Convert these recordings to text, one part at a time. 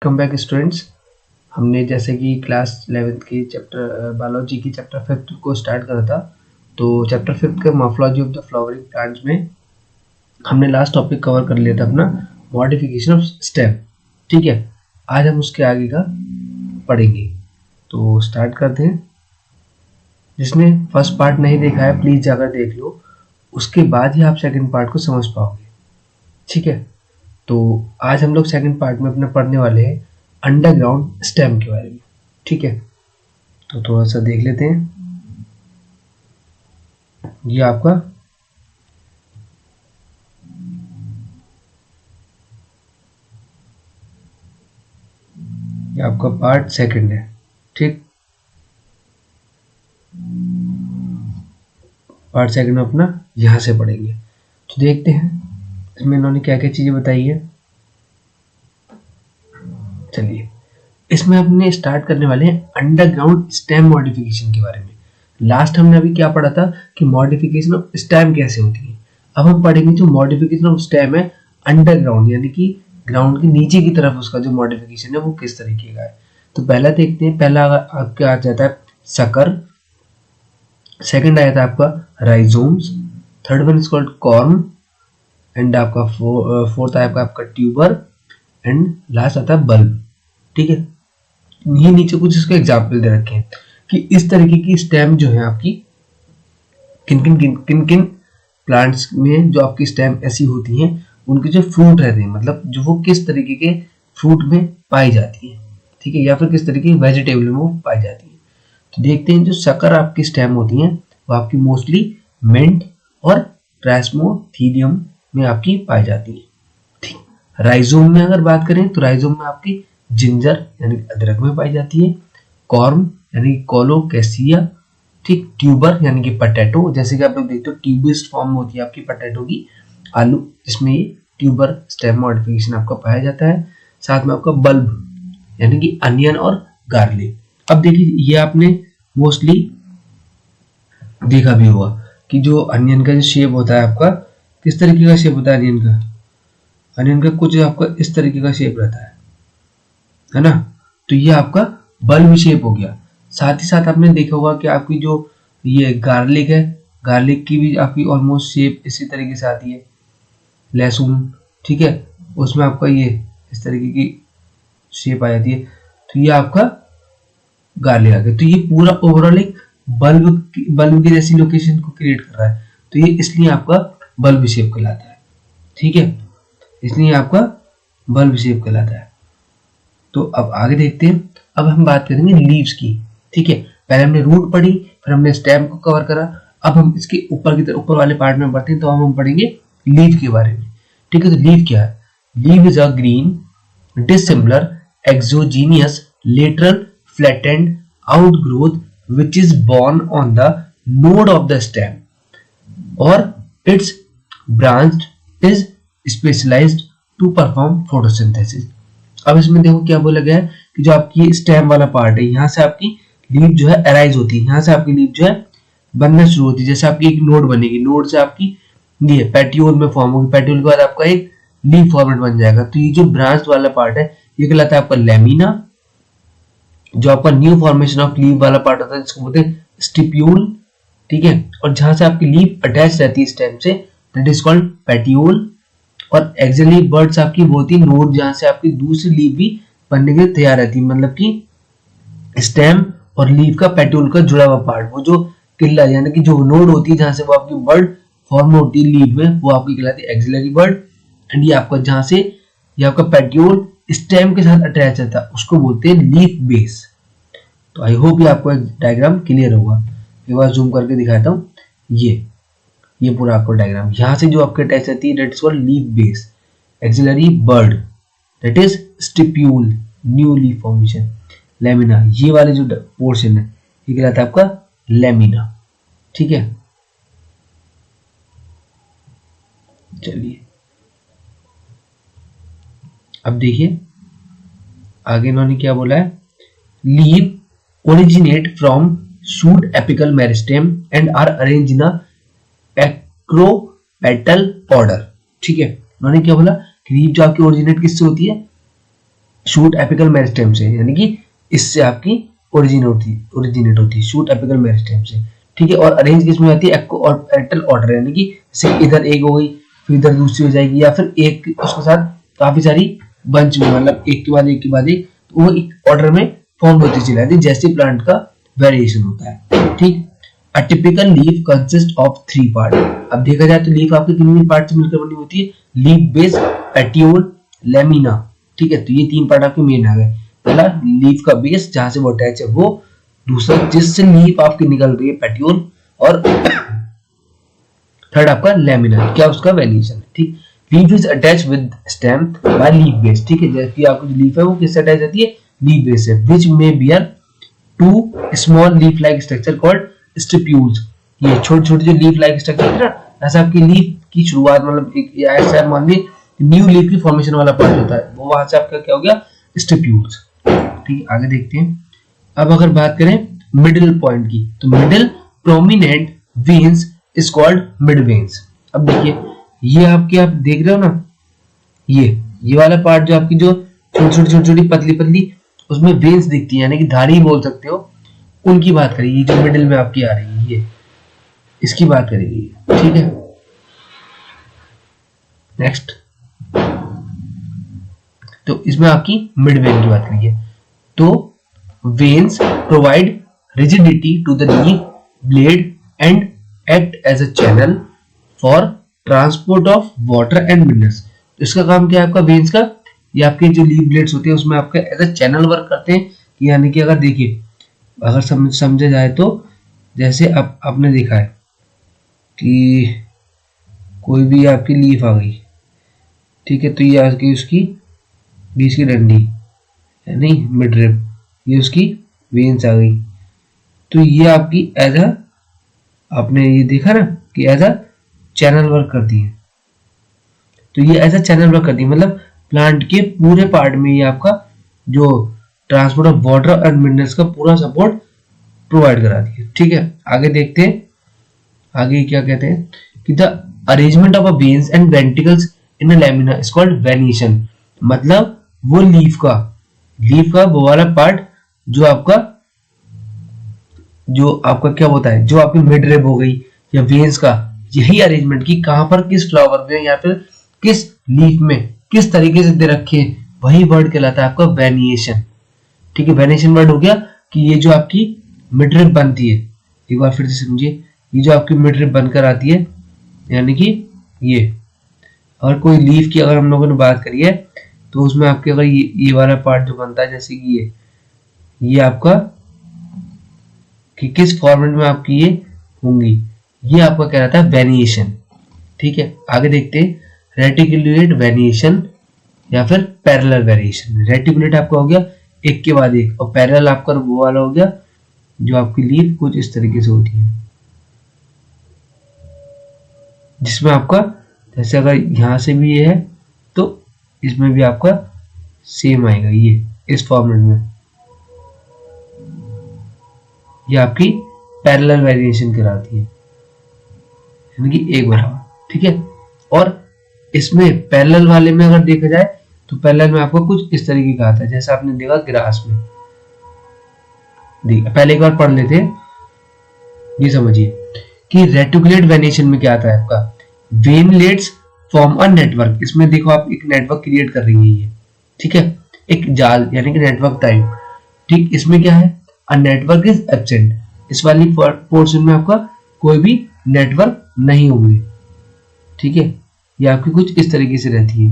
Come back students. हमने जैसे कि क्लास 11th की चैप्टर बायोलॉजी की चैप्टर 5 को स्टार्ट करा था। तो चैप्टर 5 के morphology of the flowering plants में हमने लास्ट टॉपिक कवर कर लिया था अपना मॉडिफिकेशन ऑफ स्टेम। ठीक है, आज हम उसके आगे का पढ़ेंगे। तो स्टार्ट करते हैं। जिसने फर्स्ट पार्ट नहीं देखा है प्लीज जाकर देख लो, उसके बाद ही आप सेकंड पार्ट को समझ पाओगे। ठीक है, तो आज हम लोग सेकंड पार्ट में अपना पढ़ने वाले हैं अंडरग्राउंड स्टेम के बारे में। ठीक है, तो थोड़ा सा देख लेते हैं। ये आपका पार्ट सेकंड है। ठीक, पार्ट सेकंड अपना यहां से पढ़ेंगे। तो देखते हैं इसमें इन्होंने क्या क्या चीजें बताई है। चलिए, इसमें अपने स्टार्ट करने वाले हैं अंडरग्राउंड स्टेम मॉडिफिकेशन के बारे में। लास्ट हमने अभी क्या पढ़ा था कि मॉडिफिकेशन ऑफ स्टेम कैसे होती है। अब हम पढ़ेंगे जो मॉडिफिकेशन ऑफ स्टेम है अंडरग्राउंड, यानी कि ग्राउंड के नीचे की तरफ उसका जो मॉडिफिकेशन है वो किस तरीके का है। तो पहला देखते हैं। पहला आपका आ जाता है सकर, सेकंड आया था आपका rhizomes, third one is called corm, and आपका फोर्थ आया आपका ट्यूबर, एंड लास्ट आता है बल्ब। ठीक है, ये नीचे कुछ इसके एग्जाम्पल दे रखे हैं कि इस तरीके की स्टेम जो है आपकी किन किन प्लांट्स में जो आपकी स्टेम ऐसी होती हैं, उनके जो फ्रूट रहते हैं, मतलब जो वो किस तरीके के फ्रूट में पाई जाती है। ठीक है, या फिर किस तरीके की वेजिटेबल में वो पाई जाती है। तो देखते हैं जो शक्कर आपकी स्टेम होती हैं वो आपकी मोस्टली मिंट और ट्राइस्मोथीलियम में आपकी पाई जाती है। ठीक, राइजोम में अगर बात करें तो राइजोम में आपकी जिंजर यानी अदरक में पाई जाती है, कॉर्म यानी कोलोकेसिया, ठीक, ट्यूबर यानी कि पोटैटो, जैसे कि आप लोग देखते हो ट्यूबिस्ट फॉर्म में होती है आपकी पोटैटो की, आलू, जिसमें ये ट्यूबर स्टेम मॉडिफिकेशन आपका पाया जाता है। साथ में आपका बल्ब यानी कि अनियन और गार्लिक। अब देखिए, ये आपने मोस्टली देखा भी होगा कि जो अनियन का जो शेप होता है आपका, किस तरीके का शेप होता है अनियन का। अनियन का कुछ आपका इस तरीके का शेप रहता है ना। तो ये आपका बल्ब शेप हो गया। साथ ही साथ आपने देखा होगा कि आपकी जो ये गार्लिक है, गार्लिक की भी आपकी ऑलमोस्ट शेप इसी तरीके से आती है। लहसुन, ठीक है, उसमें आपका ये इस तरीके की शेप आ जाती है। तो ये आपका गार्लिक आ गया। तो ये पूरा ओवरऑल एक बल्ब की जैसी लोकेशन को क्रिएट कर रहा है। तो ये इसलिए आपका बल्ब शेप कहलाता है। ठीक है, इसलिए आपका बल्ब शेप कहलाता है। तो अब आगे देखते हैं। अब हम बात करेंगे लीव्स की। ठीक है, पहले हमने रूट पढ़ी, फिर हमने स्टेम को कवर करा। अब हम इसके ऊपर वाले पार्ट में बढ़ते हैं, तो हम पढ़ेंगे लीव के बारे में। ठीक है, तो लीव क्या है? Leave is a green dissimilar exogenous lateral flattened outgrowth which is born on the node of the stem or its branch is specialized to perform photosynthesis। अब इसमें देखो क्या बोला गया है कि जो आपकी स्टेम वाला पार्ट है, यहाँ से आपकी लीफ जो है अराइज होती है, यहाँ से आपकी लीफ जो है बनना शुरू होती है। जैसे आपकी एक नोड बनेगी, नोड से आपकी ये पेट्यूल में फॉर्म होगी, पेट्यूल के बाद आपका एक लीफ फॉर्मेट बन जाएगा। तो ये जो ब्रांच वाला पार्ट है ये कहलाता है आपका लेमिना। जो आपका न्यू फॉर्मेशन ऑफ लीफ वाला पार्ट होता है जिसको बोलते हैं स्टिप्यूल। ठीक है, और जहां से आपकी लीफ अटैच रहती है स्टेम से, दैट इज कॉल्ड पेट्यूल। और एक्सिलरी बर्ड्स आपकी वो होती है नोड, जहां से आपकी दूसरी लीफ भी बनने के लिए तैयार रहती है। मतलब कि स्टेम और लीफ का पेट्यूल का जुड़ा हुआ पार्ट, वो जो किल्ला यानी कि जो नोड होती है जहां से वो आपकी बर्ड फॉर्म होती है लीफ में, वो आपकी कहलाती है एक्सिलरी बर्ड। एंड ये आपका जहां से ये आपका पेट्यूल स्टेम के साथ अटैच रहता है उसको बोलते हैं लीफ बेस। तो आई होप ये आपको एक डायग्राम क्लियर होगा। एक बार जूम करके दिखाता हूँ। ये पूरा आपको डायग्राम, यहाँ से जो आपके अटैच रहती है that is called leaf base, axillary bud that is stipule, new leaf formation, lamina, ये वाले जो पोर्शन है ये कहलाता है आपका लेमिना। ठीक है, चलिए अब देखिए आगे इन्होंने क्या बोला है। Leaf originate from shoot apical meristem and are arrange in acropetal order. ठीक है, उन्होंने क्या बोला कि लीफ जो आपकी ओरिजिनेट किससे होती है, शूट एपिकल मेरिस्टेम से, यानी कि इससे आपकी ओरिजिनेट होती है शूट एपिकल मेरिस्टेम से, ठीक है। और अरेंज किस में आती है, एक्वाटोरियल ऑर्डर, यानी कि जैसे इधर एक हो गई फिर इधर दूसरी हो जाएगी, या फिर एक उसके साथ काफी सारी बंच में, मतलब एक के बाद एक के बाद एक, तो वो एक ऑर्डर में फॉर्म होती चली जाती है, जैसे प्लांट का वेरिएशन होता है, ठीक। A typical leaf consist of 3 part. अब देखा जाए तो लीफ आपके कितने पार्ट से मिलकर बनी होती है, लीफ बेस, पेटियोल, लेमिना, ठीक है। तो ये 3 पार्ट आपके मेन आ गए। पहला लीफ का बेस जहां से वो अटैच है वो, दूसरा जिससे लीफ आपकी निकल रही है पेटियोल, और थर्ड आपका लेमिना, क्या उसका वेरिएशन है, ठीक। Leaf is attach with stem by leaf base, ठीक है। जैसे आपकी जो लीफ है वो किससे अटैच रहती है, लीफ बेस से, व्हिच में bear 2 small leaf like structure called stipules. ये छोटे छोटे जो लीफ लाइक स्ट्रक्चर है ना, ऐसा आपकी लीफ की शुरुआत, मतलब एक ऐसा मान ली न्यू लीफ की फॉर्मेशन वाला पार्ट होता है, वो वहां से आपका क्या हो गया, स्टिप्यूल्स, ठीक है। आगे देखते हैं। अब अगर बात करें मिडिल पॉइंट की, तो middle prominent veins is called mid veins. अब देखिए ये आपके, आप देख रहे हो ना, ये वाला पार्ट जो आपकी जो छोटी छोटी पतली पतली उसमें वेन्स दिखती है, यानी कि धारी बोल सकते हो, उनकी बात करेगी। ये जो मिडिल में आपकी आ रही है ये, इसकी बात करेगी, ठीक है। नेक्स्ट, तो इसमें आपकी मिड वेन की बात करिए। तो veins provide rigidity to the leaf blade and act as a channel for transport of water and minerals. इसका काम क्या है आपका वेन्स का, ये आपके जो लीफ ब्लेड्स होते हैं उसमें आपका एज अ चैनल वर्क करते हैं, यानी कि अगर देखिए, अगर समझा जाए तो जैसे अब आपने देखा है कि कोई भी आपकी लीफ आ गई, ठीक है, तो ये आपकी उसकी बीच की डंडी यानी मिडरिब, ये उसकी वेन्स आ गई, तो ये आपकी एज अ, आपने ये देखा ना कि एज अ चैनल वर्क करती है। तो ये एज अ चैनल वर्क करती है, मतलब प्लांट के पूरे पार्ट में ये आपका जो transport of water and minerals का पूरा सपोर्ट प्रोवाइड कराती है, ठीक है। आगे देखते हैं, आगे क्या कहते हैं कि the arrangement of a veins and ventricles in a lamina is called venation. मतलब वो लीफ का वो वाला पार्ट जो आपका क्या होता है, जो आपकी मिड रिब हो गई या वेन्स का, यही अरेंजमेंट की कहां पर किस फ्लावर में या फिर किस लीफ में किस तरीके से दे रखे, वही वर्ड कहलाता है आपका वेनिएशन, ठीक है। वेनिएशन वर्ड हो गया कि ये जो आपकी मिड रिब बनती है, एक बार फिर से समझिए, ये जो आपकी मिड रिब बनकर आती है, यानी कि ये, और कोई लीफ की अगर हम लोगों ने बात करी है तो उसमें आपके अगर ये वाला पार्ट जो बनता है, जैसे कि ये आपका कि किस फॉर्मेट में आपकी ये होंगी, ये आपका कहलाता है वेनिएशन, ठीक है। आगे देखते हैं रेटिकुलेट वेनिएशन या फिर पैरेलल वेरिएशन। रेटिकुलेट आपका हो गया एक के बाद एक, और पैरेलल आपका वो वाला हो गया जो आपकी लीफ कुछ इस तरीके से होती है, जिसमें आपका जैसे अगर यहां से भी ये है तो इसमें भी आपका सेम आएगा, ये इस फॉर्मेट में, ये आपकी पैरेलल वेरिएशन कहलाती है, यानी कि एक बराबर, ठीक है। और इसमें पैरेलल वाले में अगर देखा जाए तो पैरेलल में आपको कुछ इस तरीके का आता है, जैसे आपने देखा ग्रास में, पहले एक बार पढ़ लेते हैं, ये समझिए कि रेटिकुलेट वेनिएशन में क्या आता है आपका, वेनलेट्स फॉर्म अ नेटवर्क। इसमें देखो आप एक नेटवर्क क्रिएट कर रही है ये, ठीक है, एक जाल यानी कि नेटवर्क टाइप, ठीक। इसमें क्या है, अ नेटवर्क इज एब्सेंट, इस वाली पोर्शन में आपका कोई भी नेटवर्क नहीं होंगे, ठीक है। ये आपकी कुछ इस तरीके से रहती है,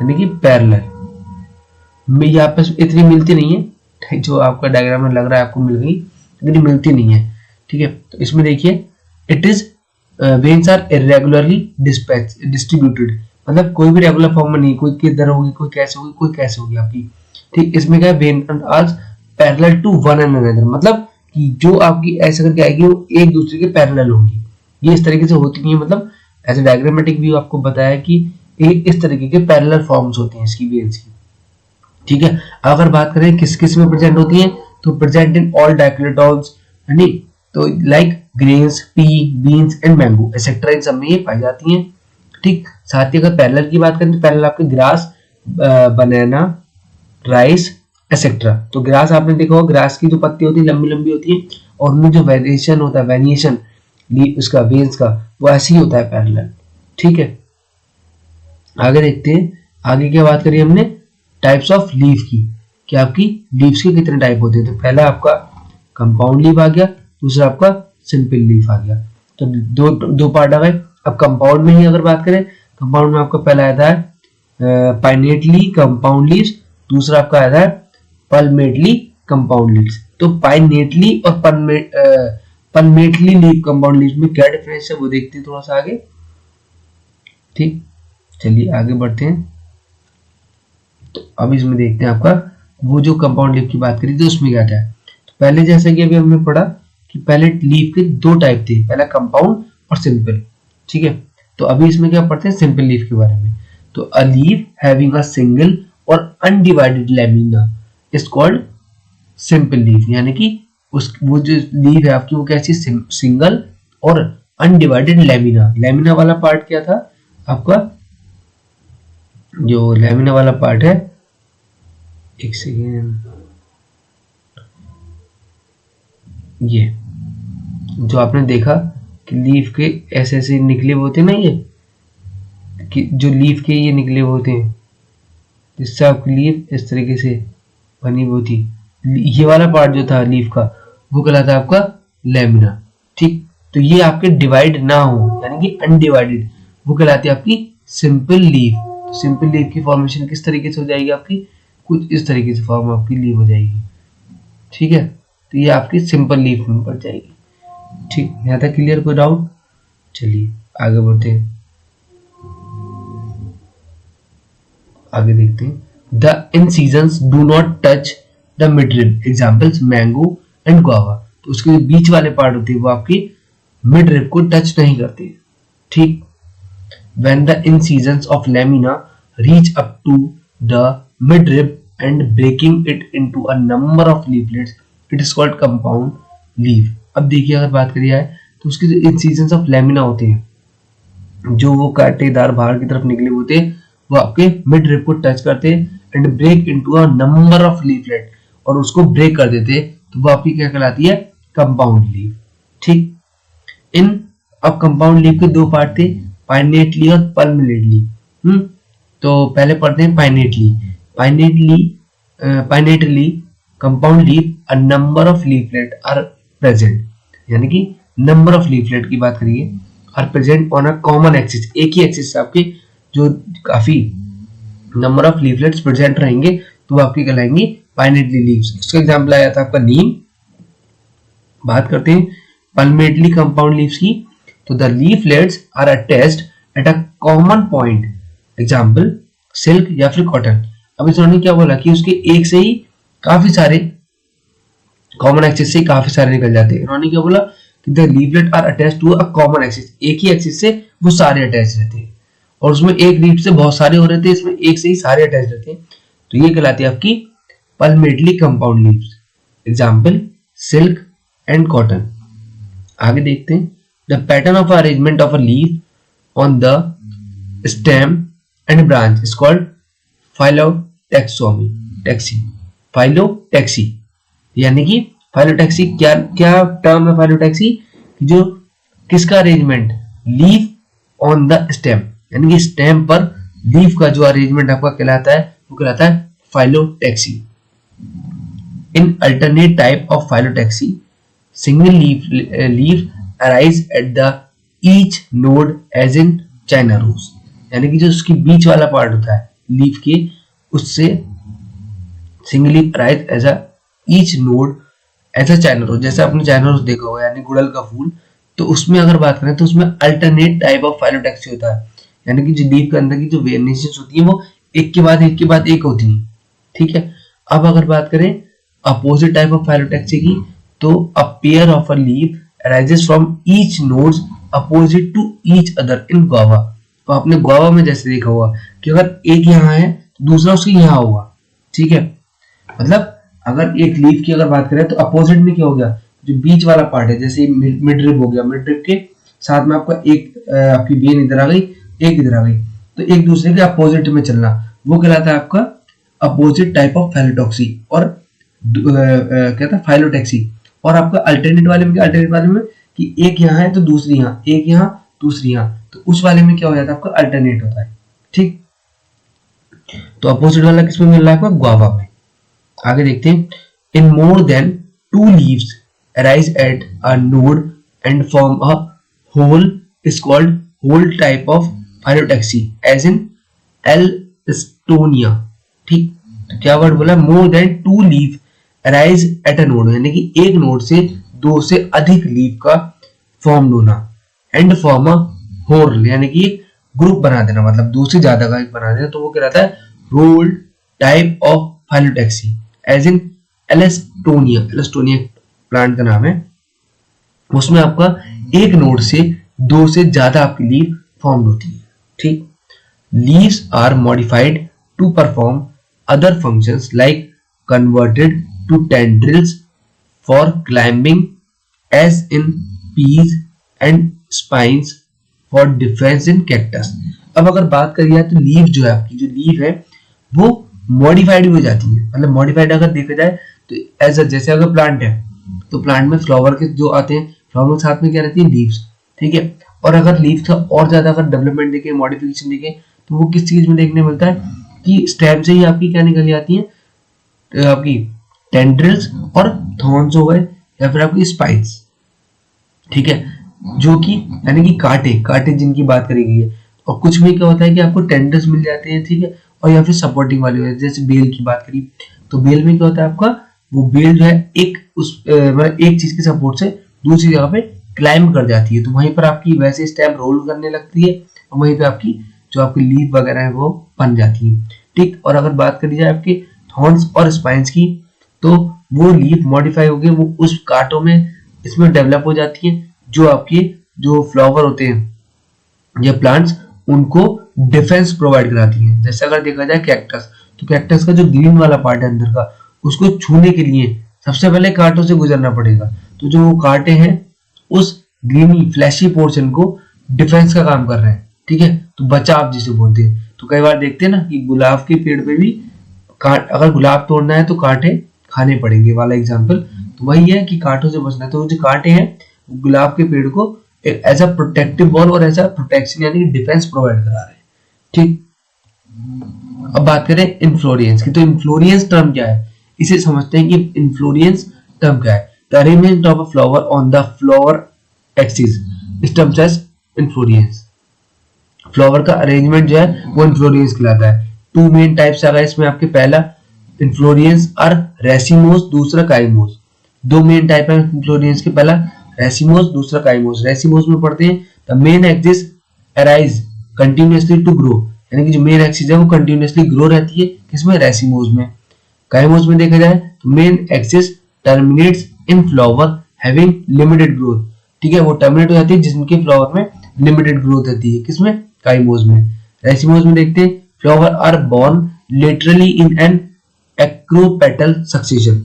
यानी कि पैरेलल में ये आपस में इतनी मिलती नहीं है, जो आपका डायग्राम में लग रहा है आपको मिल गई, लेकिन मिलती नहीं है, ठीक है। तो इसमें देखिए it is veins are irregularly distributed, मतलब कोई भी रेगुलर फॉर्म में नहीं, कोई किधर होगी, कोई कैसे होगी, कोई कैसे होगी आपकी, ठीक। इसमें क्या है, vein are parallel to one and another, मतलब कि जो आपकी ऐसे करके आएगी वो एक दूसरे के पैरेलल होंगी, ये इस तरीके से होती नहीं है, मतलब ऐसे डायग्रामेटिक व्यू आपको बताया कि इस तरीके के पैरेलल फॉर्म्स होती हैं इसकी वेन्स की, ठीक है। अगर बात करें किस किस में प्रेजेंट होती है, तो प्रेजेंट इन ऑल डाइकोटिलडोन्स, यानी तो like grains, pea, beans and mango et cetera, इन सब में ये पाई जाती हैं, ठीक। साथ ही अगर पैरेलल की बात करें तो पैरेलल आपके ग्रास, बनाना, राइस एक्सेट्रा। तो ग्रास आपने देखा होगा, ग्रास की जो पत्ती होती है लंबी लंबी होती है और उनमें जो वेरिएशन होता है, वेरिएशन उसका वेन्स का, वो ऐसे ही होता है पैरेलल। ठीक है, आगे देखते हैं। आगे क्या बात करी हमने, टाइप्स ऑफ लीफ की, कि आपकी लीव्स के कितने टाइप होते हैं। तो पहला आपका कंपाउंड लीफ आ गया, दूसरा आपका सिंपल लीफ आ गया। तो दो पार्ट आ गए। अब कंपाउंड में ही अगर बात करें, कंपाउंड में आपका पहला आता है पाइनेटली कंपाउंड लीव्स, दूसरा आपका आता है पल्मेटली कंपाउंड लीव्स। तो पाइनेटली और पल्मेटली लीफ कंपाउंड लीव्स में क्या डिफरेंस है वो देखते हैं थोड़ा सा आगे। ठीक, चलिए आगे बढ़ते हैं। तो अब इसमें देखते हैं आपका वो जो कंपाउंड लीफ की बात करी तो उसमें क्या क्या है। तो पहले जैसे कि अभी हमने पढ़ा कि पहले लीफ के दो टाइप थे, पहला कंपाउंड और सिंपल। ठीक है, तो अभी इसमें क्या पढ़ते हैं, सिंपल लीफ के बारे में। तो a leaf having a single or undivided lamina is called simple leaf. यानी कि वो जो लीफ है आपकी वो कैसी, single or undivided lamina. Lamina वाला पार्ट क्या था आपका, जो लैमिना वाला पार्ट है, एक सेकेंड, ये जो आपने देखा कि लीफ के ऐसे ऐसे निकले हुए होते हैं ना, ये कि जो लीफ के ये निकले हुए होते हैं, जिससे आपकी लीफ इस तरीके से बनी हुई थी, ये वाला पार्ट जो था लीफ का वो कहलाता है आपका लैमिना। ठीक, तो ये आपके डिवाइड ना हो यानी कि अनडिवाइडेड, वो कहलाती है आपकी सिंपल लीफ। तो सिंपल लीफ की फॉर्मेशन किस तरीके से हो जाएगी आपकी, कुछ इस तरीके से फॉर्म आपकी लीफ हो जाएगी। ठीक है, तो ये आपकी सिंपल लीफ में पड़ जाएगी। ठीक, यहाँ तक क्लियर, कोई डाउट? चलिए आगे बढ़ते हैं, आगे देखते हैं। The in seasons do not touch the midrib, examples mango and guava. तो उसके जो बीच वाले पार्ट होते हैं वो आपकी मिडरिब को टच नहीं करते। ठीक, when the incisors of lamina reach up to the midrib and breaking it into a number of leaflets, it is called compound leaf। अब देखिए अगर बात करी जाए तो उसके जो इंसिजन्स ऑफ लैमिना होते हैं, जो वो कांटेदार बाहर की तरफ निकले होते हैं, वो आपके मिड रिब को टच करते हैं and break into a number of leaflet, और उसको ब्रेक कर देते हैं, तो वो आपकी क्या कहलाती है, कंपाउंड लीफ। ठीक, इन अब कंपाउंड लीफ के दो पार्ट थे, पाइनेटली और पल्मेटली। तो पहले पढ़ते हैं pinnately. Pinnately compound leaf, a number of leaflet are present, यानी कि नंबर ऑफ लीफलेट की बात करिए, are present on a common axis, एक ही एक्सिस से आपके जो काफी नंबर ऑफ लीफलेट्स प्रेजेंट रहेंगे तो वो आपकी कहलाएंगी पाइनेटली लीव्स। इसका एग्जांपल आया था आपका नीम। बात करते हैं पल्मेटली कंपाउंड लीव्स की, तो the leaflets are attached at a common point, example silk या फिर कॉटन। अब इन्होंने क्या बोला कि उसके एक से ही काफी सारे, कॉमन एक्सिस से काफी सारे निकल जाते हैं। इन्होंने क्या बोला कि the leaflet are attached to a common axis, एक ही एक्सिस से वो सारे अटैच रहते हैं, और उसमें एक लीफ से बहुत सारे हो रहे थे, इसमें एक से ही सारे अटैच रहते हैं। तो ये कहलाती है आपकी palmately compound leaves, example silk and cotton. आगे देखते हैं, the pattern of arrangement of a leaf on the stem and branch is called phyllotaxy, phyllotaxy, यानी कि फाइलोटैक्सी क्या क्या टर्म है फाइलोटैक्सी, जो किसका arrangement, leaf on the stem, यानी कि स्टेम पर लीफ का जो अरेंजमेंट आपका कहलाता है वो कहलाता है phyllotaxy. In alternate type of phyllotaxy, single leaf arise at the each node as in China rose, यानी कि जो उसकी बीच वाला पार्ट होता है लीफ के, उससे single leaf arise as a each node as a China rose. जैसे आपने चाइना रोज देखा होगा यानी गुड़हल का फूल, तो उसमें अगर बात करें तो उसमें अल्टरनेट टाइप ऑफ फाइलोटैक्सी होता है, यानी कि जो लीफ के अंदर की जो वेरिएशंस होती है वो एक के बाद एक के बाद एक होती है। ठीक है, अब अगर बात करें अपोजिट टाइप ऑफ फाइलोटैक्सी की, तो a pair of a leaf arises from each nodes opposite to each other in guava. तो आपने गुआवा में जैसे देखा होगा कि अगर एक यहाँ है तो दूसरा उसके यहाँ होगा। ठीक है, मतलब अगर एक लीफ की अगर बात करें तो अपोजिट में क्या हो गया, जो बीच वाला पार्ट है, जैसे मिडरिब हो गया, मिडरिब के साथ में आपका एक आपकी वेन इधर आ गई, एक इधर आ गई, तो एक दूसरे के अपोजिट में चलना वो कहलाता है आपका अपोजिट टाइप ऑफ फाइलोटॉक्सी और क्या था फाइलोटैक्सी। और आपका अल्टरनेट वाले में क्या, अल्टरनेट वाले में कि एक यहाँ है तो दूसरी यहाँ, एक यहाँ दूसरी यहाँ, तो उस वाले में क्या हो जाता है आपका अल्टरनेट होता है। ठीक, तो अपोजिट वाला किसमें मिल रहा है आपका गुआवा में। आगे देखते हैं, in more than 2 leaves arise at a node and form a whole is called whole type of phyllotaxy as in Estonia। ठीक, तो क्या वर्ड बोला, मोर than 2 leave arise at a node, यानी कि एक नोड से 2 से अधिक लीव का फॉर्म होना, एंड फॉर्म अ होल यानी कि ग्रुप बना देना, मतलब 2 से ज्यादा का बना देना, तो वो क्या रहता है whorl type of phyllotaxy as in Alstonia. Alstonia plant का नाम है, उसमें आपका एक नोड से 2 से ज्यादा आपकी लीव फॉर्म होती है। ठीक, leaves are modified to perform other functions like converted to tendrils for climbing as in peas and spines for defence in cactus. अब अगर बात करी जाए तो लीव जो है आपकी, जो लीव है वो मॉडिफाइड हो जाती है, मतलब मॉडिफाइड अगर देखा जाए तो एज जैसे अगर प्लांट है तो प्लांट में फ्लावर के जो आते हैं, फ्लावर के साथ में क्या रहती है लीव्स। ठीक है, और अगर लीव्स का और ज्यादा अगर डेवलपमेंट देखें, मॉडिफिकेशन देखें, तो वो किस चीज में देखने मिलता है कि स्टेम से ही आपकी क्या निकल जाती है, तो आपकी टेंड्रिल्स और थॉर्न्स हो गए या फिर आपकी स्पाइन्स। ठीक है, जो कि यानी कि कांटे जिनकी बात करी गई है, और कुछ में क्या होता है कि आपको टेंड्रिल्स मिल जाते हैं। ठीक है, और या फिर सपोर्टिंग वाले, जैसे बेल की बात करी तो बेल में क्या होता है आपका, वो बेल जो है एक एक चीज के सपोर्ट से दूसरी जगह पे क्लाइंब कर जाती है, तो वहीं पर आपकी वैसे स्टेम रोल करने लगती है और वहीं पे आपकी जो आपकी लीफ वगैरह है वो बन जाती है। ठीक, और अगर बात करी जाए आपके थॉर्न्स और स्पाइन्स की, तो वो लीफ मॉडिफाई होगी, वो उस कांटों में इसमें डेवलप हो जाती है, जो आपके जो फ्लावर होते हैं या प्लांट्स उनको डिफेंस प्रोवाइड कराती है। जैसे अगर देखा जाए कैक्टस, तो कैक्टस का जो ग्रीन वाला पार्ट है अंदर का, उसको छूने के लिए सबसे पहले कांटों से गुजरना पड़ेगा, तो जो वो कांटे हैं उस ग्रीनी फ्लैशी पोर्शन को डिफेंस का काम कर रहे हैं। ठीक है, तो बचाव जिसे बोलते हैं। तो कई बार देखते हैं ना कि गुलाब के पेड़ पे भी अगर गुलाब तोड़ना है तो कांटे खाने पड़ेंगे वाला एग्जाम्पल, तो वही है कि कांटों से बचना है। तो जो कांटे हैं गुलाब के पेड़ को एज अ प्रोटेक्टिव वॉल और एज अ प्रोटेक्शन यानी डिफेंस प्रोवाइड करा रहे हैं। ठीक, अब बात करें इन्फ्लोरियंस की, तो इन्फ्लोरियंस टर्म क्या है, इसे समझते हैं कि इन्फ्लोरियंस टर्म क्या है। The arrangement of a flower on the flower axis इस टर्म एज इन्फ्लोरियंस। फ्लावर का अरेंजमेंट जो है वो इन्फ्लोरियंस कहलाता है। 2 मेन टाइप्स आ गए इसमें आपके, पहला इन्फ्लोरियंस और रेसिमोस, दूसरा काइमोस। 2 मेन टाइप है इन्फ्लोरियंस के, पहला रेसिमोस, दूसरा काइमोस। रेसिमोस में पढ़ते हैं the main axis arise continuously to grow, यानी कि जो मेन एक्सिस है वो कंटिन्यूअसली ग्रो रहती है, किसमें, रेसिमोस में। काइमोस में देखा जाए तो main axis terminates in flower having limited growth. ठीक है, वो टर्मिनेट हो जाती है जिनके फ्लावर में लिमिटेड ग्रोथ रहती है, किसमें, काइमोस में। रेसिमोस में देखते हैं flower are born laterally in an acropetal succession.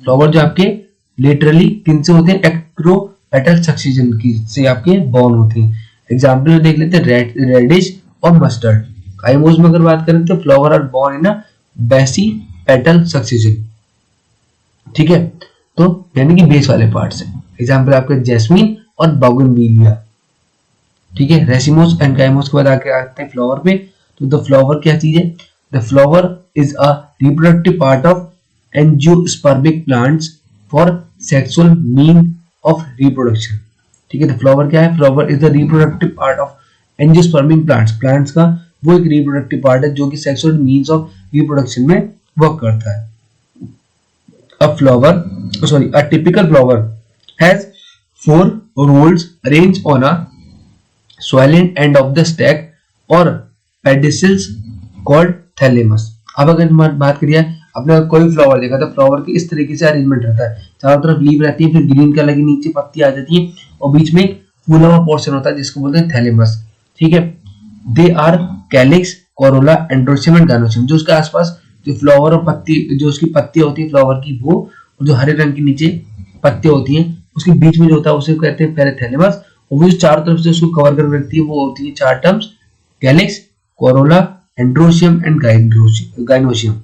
Flower जो आपके लेटरली किन से होते हैं, एक्रोपेटल सक्सेशन की से आपके बोर्न होते हैं। एग्जाम्पल में देख लेते हैं रेडिश और मस्टर्ड। काइमोस में अगर बात करें तो फ्लावर आर बोर्न इन बेसी पेटल सक्सेशन। ठीक है, तो यानी कि बेस वाले पार्ट से। एग्जाम्पल आपके जैस्मीन और बोगनविलिया। ठीक है, रेसिमोस एंड काइमोस के बाद आके आते हैं फ्लावर पे। तो द फ्लावर क्या चीज है, the flower is a reproductive part of angiospermic plants for sexual mean of reproduction. ठीक है, द फ्लावर क्या है, flower is the reproductive part of angiospermic plants, plants का वो एक रिप्रोडक्टिव पार्ट है जो कि सेक्सुअल मीन्स ऑफ रिप्रोडक्शन में वर्क करता है। A typical flower has 4 rolls arranged on a soilent end of the stack or pedicels called thalamus। अब अगर बात करिए, आपने कोई फ्लावर देखा तो फ्लावर की इस तरीके से अरेंजमेंट रहता है, चारों तरफ लीव रहती है, फिर ग्रीन कलर की नीचे पत्ती आ जाती है और बीच में एक फूला हुआ पोर्शन होता है जिसको बोलते हैं थैलेमस। ठीक है, they are calyx, corolla, androecium and gynoecium. जो उसके आसपास जो फ्लावर और पत्ती, जो उसकी पत्तियां होती है फ्लावर की, वो और जो हरे रंग की नीचे पत्तियां होती हैं उसके बीच में जो होता है उसे कहते हैं पेरिथेलेमस। और वो जो चारों तरफ से उसको कवर कर रखती है वो होती है 4 terms, calyx, corolla, androecium and gynoecium.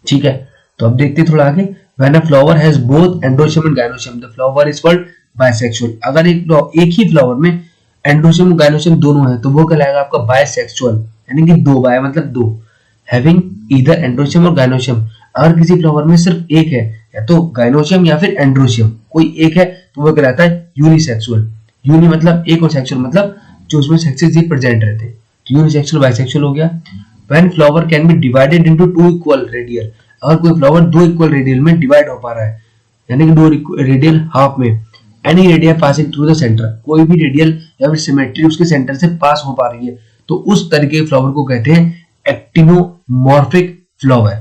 ठीक है, तो अब देखते हैं थोड़ा आगे। When a flower has both androecium and gynoecium the flower is called bisexual. अगर एक ही फ्लावर में एंड्रोशियम और गायनोशियम दोनों है तो वो कहलाएगा आपका बायसेक्सुअल, यानी कि दो, बाय मतलब दो, हैविंग ईदर एंड्रोशियम और गायनोशियम। अगर किसी फ्लावर में सिर्फ एक है, या तो गायनोशियम या फिर एंड्रोशियम, कोई एक है, तो वो कहलाता है यूनिसेक्सुअल। यूनि मतलब एक और सेक्सुअल मतलब जो उसमें सेक्सेस ही प्रेजेंट रहते हैं, तो यूनिसेक्सुअल बाइसेक्सुअल हो गया। When flower can be divided into two equal radial. अगर कोई फ्लावर दो इक्वल रेडियल में डिवाइड हो पा रहा है, यानी कि दो रेडियल हाफ में, any radial passing through the centre, कोई भी रेडियल या फिर सिमेट्री उसके सेंटर से पास हो पा रही है, तो उस तरीके के फ्लावर को कहते हैं एक्टिनोमॉर्फिक फ्लावर।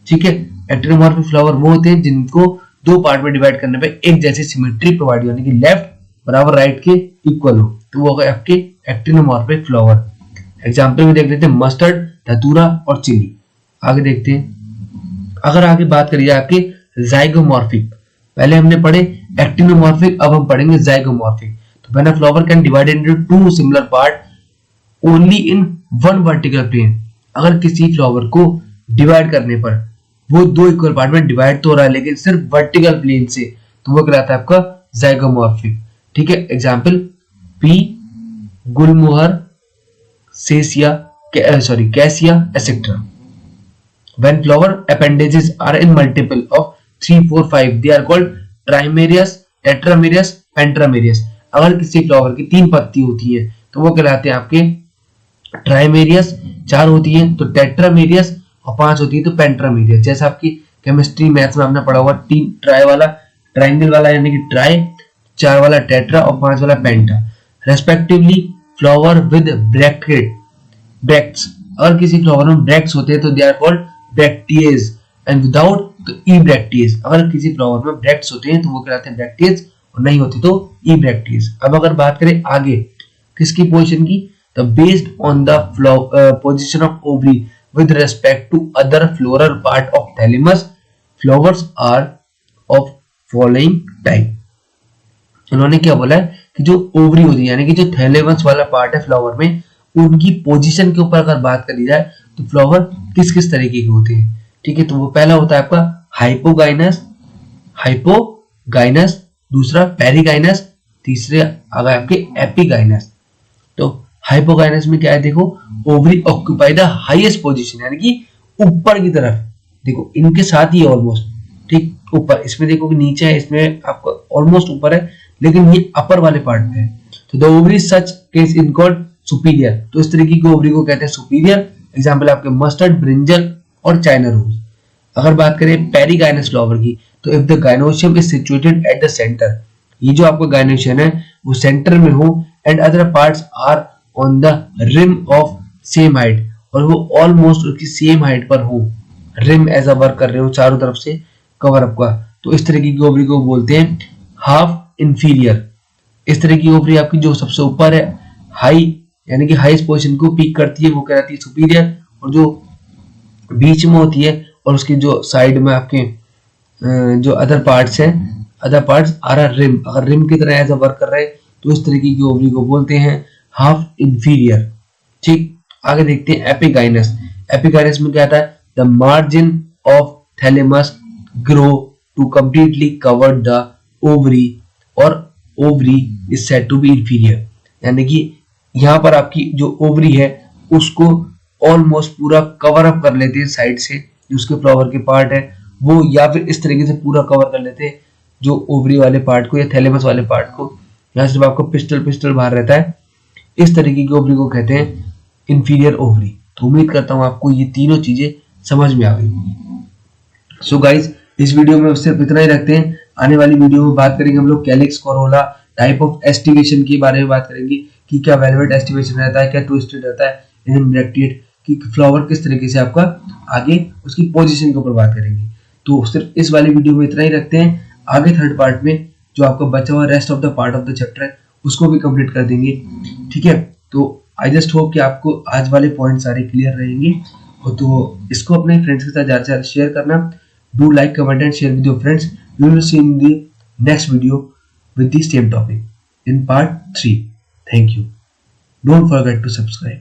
ठीक है, एक्टिनोमॉर्फिक फ्लावर वो होते हैं जिनको दो पार्ट में डिवाइड करने पे एक जैसी सिमेट्री प्रोवाइड हो, यानी कि लेफ्ट बराबर राइट के इक्वल हो, तो वो होगा आपके एक्टिनोमॉर्फिक फ्लावर। एग्जांपल में देख लेते हैं मस्टर्ड, धतूरा और चिली। आगे देखते हैं, अगर आगे बात करिए आपके जाइगोमॉर्फिक, पहले हमने पढ़े एक्टिनोमॉर्फिक, अब हम पढ़ेंगे जाइगोमॉर्फिक। तो when a flower can divide into two similar part only in one vertical plane. अगर किसी फ्लावर को डिवाइड करने पर वो दो इक्वल पार्ट में डिवाइड तो हो रहा है लेकिन सिर्फ वर्टिकल प्लेन से, तो वो कहलाता है आपका जाइगोमॉर्फिक। ठीक है, एग्जांपल पी, गुलमोहर, सेसिया, cassia et cetera. When flower appendages are in multiple of 3, 4, 5, they are called trimerious, tetramerous, pentramerous। अगर किसी फ्लावर की तीन पत्ती होती है तो वो कहलाते हैं आपके ट्राइमेरियस, चार होती है तो टेट्रामेरियस, और पांच होती है तो पेंट्रामेरियस। जैसे आपकी केमिस्ट्री मैथ्स में आपने पढ़ा हुआ, तीन ट्राई वाला, ट्राइंगल वाला यानी कि ट्राई, चार वाला टेट्रा और पांच वाला penta respectively. Flower with bracts, अगर किसी फ्लावर में ब्रैक्ट्स होते हैं तो they are called bracteate, and without तो ई ब्रैक्टिएज। अगर किसी फ्लावर में ब्रैक्ट्स होते हैं तो वो कहलाते हैं ब्रैक्टिएज, और नहीं होती तो ई ब्रैक्टिएज। अब अगर बात करें आगे किसकी पोजीशन की, तो based on the position of ovary with respect to other floral part of thalamus, flowers are of following type. उन्होंने क्या बोला है कि जो ओवरी होती है यानी कि जो थैलेमस वाला पार्ट है फ्लावर में, उनकी पोजीशन के ऊपर अगर बात करी जाए तो फ्लावर किस किस तरीके के होते हैं। ठीक है, तो वो पहला होता है आपका हाइपोगाइनस, दूसरा पेरिगाइनस, तीसरे आ गए आपके एपिगाइनस। तो हाइपोगाइनस में क्या है, देखो ovary occupy the highest position, यानी कि ऊपर की तरफ, देखो इनके साथ ही ऑलमोस्ट ठीक ऊपर, इसमें देखो कि नीचे है, इसमें आपको ऑलमोस्ट ऊपर है लेकिन ये अपर वाले पार्ट में है। तो the ovary such case in called superior, तो इस तरीके की ओवरी को कहते हैं सुपीरियर। एग्जांपल आपके मस्टर्ड, ब्रिंजल और चाइना रोज। अगर बात करें पेरिगाइनस फ्लावर की, तो if the gynoecium is situated at the centre, ये जो आपका गाइनोशियम है वो सेंटर में हो, and other parts are on the rim of same height, और वो ऑलमोस्ट उसकी सेम हाइट पर हो, रिम एज अ वर्क कर रहे हो चारों तरफ से कवर अप का, तो इस तरीके की ओवरी को बोलते हैं हाफ इंफीरियर। इस तरह की ओवरी आपकी जो सबसे ऊपर है, हाई यानी कि हाईएस्ट पोजीशन को पीक करती है, वो कहलाती है सुपीरियर, और जो बीच में होती है और उसकी जो साइड में आपके जो अदर पार्ट्स हैं, other parts are are rim, अगर रिम की तरह एज अ वर्क कर रहे हैं तो इस तरीके की ओवरी को बोलते हैं हाफ इंफीरियर। ठीक, आगे देखते हैं एपिगाइनस। एपिगाइनस में क्या आता है, the margin of thalamus grow to completely cover the ovary, और ovary is said to be inferior, यानी कि यहाँ पर आपकी जो ओवरी है उसको ऑलमोस्ट पूरा कवर अप कर लेते हैं साइड से, जो उसके फ्लावर के पार्ट है वो, या फिर इस तरीके से पूरा कवर कर लेते हैं जो ओवरी वाले पार्ट को या थैलेमस वाले पार्ट को। यहाँ सिर्फ आपको पिस्टल बाहर रहता है, इस तरीके की ओवरी को कहते हैं इंफीरियर ओवरी। तो उम्मीद करता हूँ आपको ये तीनों चीजें समझ में आ गई। सो गाइज, इस वीडियो में सिर्फ इतना ही रखते हैं। आने वाली वीडियो में बात करेंगे हम लोग calyx, Corolla, type of aestivation के बारे में बात करेंगे कि क्या वेलवेट एस्टिवेशन रहता है, क्या ट्विस्टेड रहता है, ब्रैक्टिएट, कि फ्लावर किस तरीके से आपका आगे उसकी पोजीशन के ऊपर बात करेंगे। तो सिर्फ इस वाली वीडियो में इतना ही रखते हैं। आगे थर्ड पार्ट में जो आपका बचा हुआ rest of the part of the chapter है उसको भी कंप्लीट कर देंगे। ठीक है, तो आई जस्ट होप कि आपको आज वाले पॉइंट सारे क्लियर रहेंगे, और तो इसको अपने फ्रेंड्स के साथ ज़्यादा से ज़्यादा शेयर करना। Do like, comment and share with your friends. We will see in the next video with the same topic in part 3. Thank you. Don't forget to subscribe.